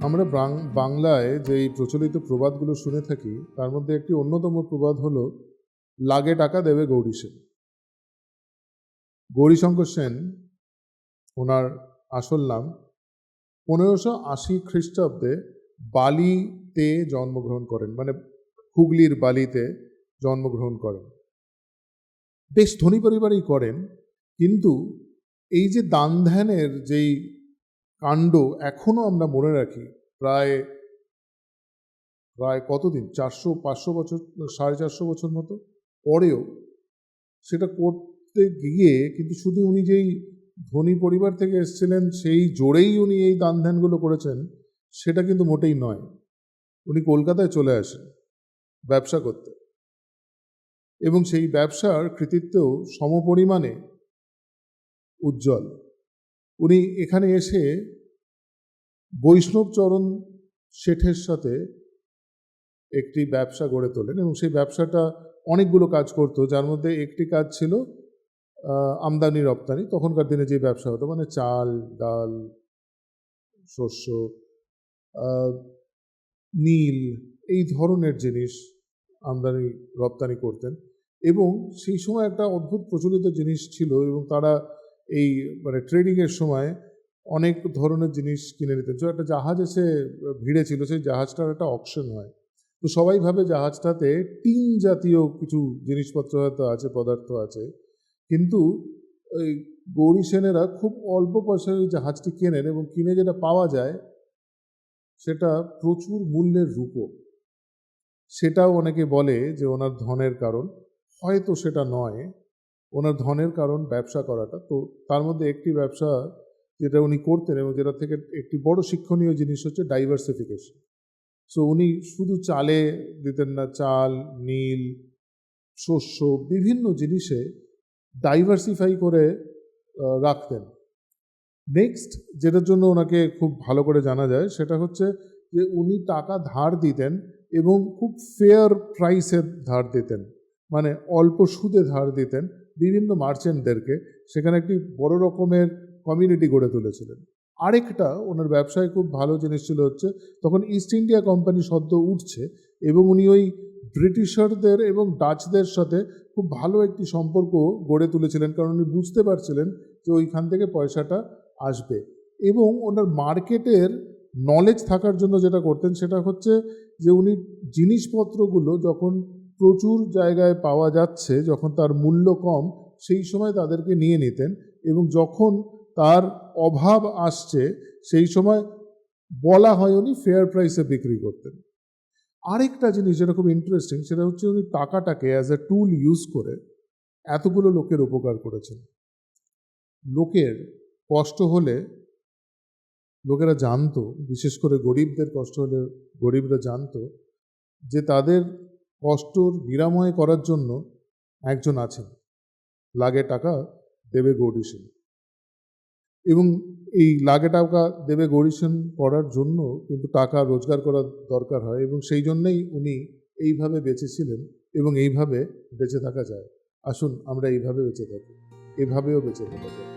আমরা বাংলায় যে এই প্রচলিত প্রবাদগুলো শুনে থাকি তার মধ্যে একটি অন্যতম প্রবাদ হলো লাগে টাকা দেবে গৌরী সেন। গৌরীশঙ্কর সেন ওনার আসল নাম। 1580 খ্রিস্টাব্দে বালিতে জন্মগ্রহণ করেন, মানে হুগলির বালিতে জন্মগ্রহণ করেন। বেশ ধনী পরিবারেই করেন, কিন্তু এই যে দান ধ্যানের যেই কাণ্ড এখনো আমরা মনে রাখি, প্রায় প্রায় কতদিন, 400-500 বছর, 450 বছর মতো পরেও সেটা করতে গিয়ে কিন্তু শুধু উনি যেই ধনী পরিবার থেকে এসেছিলেন সেই জোরেই উনি এই দান ধ্যানগুলো করেছেন সেটা কিন্তু মোটেই নয়। উনি কলকাতায় চলে আসেন ব্যবসা করতে, এবং সেই ব্যবসার কৃতিত্বেও সমপরিমাণে উজ্জ্বল। উনি এখানে এসে বৈষ্ণবচরণ শেঠের সাথে একটি ব্যবসা গড়ে তোলেন, এবং সেই ব্যবসাটা অনেকগুলো কাজ করতো, যার মধ্যে একটি কাজ ছিল আমদানি রপ্তানি। তখনকার দিনে যে ব্যবসা হতো, মানে চাল, ডাল, শস্য, নীল, এই ধরনের জিনিস আমদানি রপ্তানি করতেন। এবং সেই সময় একটা অদ্ভুত প্রচলিত জিনিস ছিল, এবং তারা এই মানে ট্রেডিংয়ের সময় অনেক ধরনের জিনিস কিনে নিতেন। তো একটা জাহাজ এসে ভিড়ে ছিল, সেই জাহাজটার একটা অকশন হয়। তো সবাই ভাবে জাহাজটাতে টিন জাতীয় কিছু জিনিসপত্র হয়তো আছে, পদার্থ আছে, কিন্তু ওই গৌরী সেনেরা খুব অল্প পয়সায় ওই জাহাজটি কেনেন, এবং কিনে যেটা পাওয়া যায় সেটা প্রচুর মূল্যের রূপো। সেটাও অনেকে বলে যে ওনার ধনের কারণ, হয়তো সেটা নয়। ওনার ধনের কারণ ব্যবসা করাটা। তো তার মধ্যে একটি ব্যবসা যেটা উনি করতেন, এবং যেটা থেকে একটি বড় শিক্ষণীয় জিনিস হচ্ছে ডাইভার্সিফিকেশন। সো উনি শুধু চালে দিতেন না, চাল, নীল, শস্য, বিভিন্ন জিনিসে ডাইভার্সিফাই করে রাখতেন। নেক্সট যেটার জন্য ওনাকে খুব ভালো করে জানা যায় সেটা হচ্ছে যে উনি টাকা ধার দিতেন, এবং খুব ফেয়ার প্রাইসে ধার দিতেন, মানে অল্প সুদে ধার দিতেন বিভিন্ন মার্চেন্টদেরকে। সেখানে একটি বড় রকমের কমিউনিটি গড়ে তুলেছিলেন। আরেকটা ওনার ব্যবসায় খুব ভালো জিনিস ছিল হচ্ছে, তখন ইস্ট ইন্ডিয়া কোম্পানি সদ্য উঠছে, এবং উনি ওই ব্রিটিশারদের এবং ডাচদের সাথে খুব ভালো একটি সম্পর্ক গড়ে তুলেছিলেন, কারণ উনি বুঝতে পারছিলেন যে ওইখান থেকে পয়সাটা আসবে। এবং ওনার মার্কেটের নলেজ থাকার জন্য যেটা করতেন সেটা হচ্ছে যে উনি জিনিসপত্রগুলো যখন প্রচুর জায়গায় পাওয়া যাচ্ছে, যখন তার মূল্য কম, সেই সময় তাদেরকে নিয়ে নিতেন, এবং যখন তার অভাব আসছে সেই সময় বলা হয় উনি ফেয়ার প্রাইসে বিক্রি করতেন। আরেকটা জিনিস যেটা খুব ইন্টারেস্টিং সেটা হচ্ছে উনি টাকাটাকে অ্যাজ এ টুল ইউজ করে এতগুলো লোকের উপকার করেছেন। লোকের কষ্ট হলে লোকেরা জানতো, বিশেষ করে গরিবদের কষ্ট হলে গরিবরা জানতো যে তাদের কষ্টর নিরাময় করার জন্য একজন আছেন, লাগে টাকা দেবে গৌরী সেন। এবং এই লাগে টাকা দেবে গৌরী সেন করার জন্য কিন্তু টাকা রোজগার করার দরকার হয়, এবং সেই জন্যেই উনি এইভাবে বেঁচেছিলেন, এবং এইভাবে বেঁচে থাকা যায়। আসুন আমরা এইভাবে বেঁচে থাকি, এভাবেও বেঁচে থাকা যায়।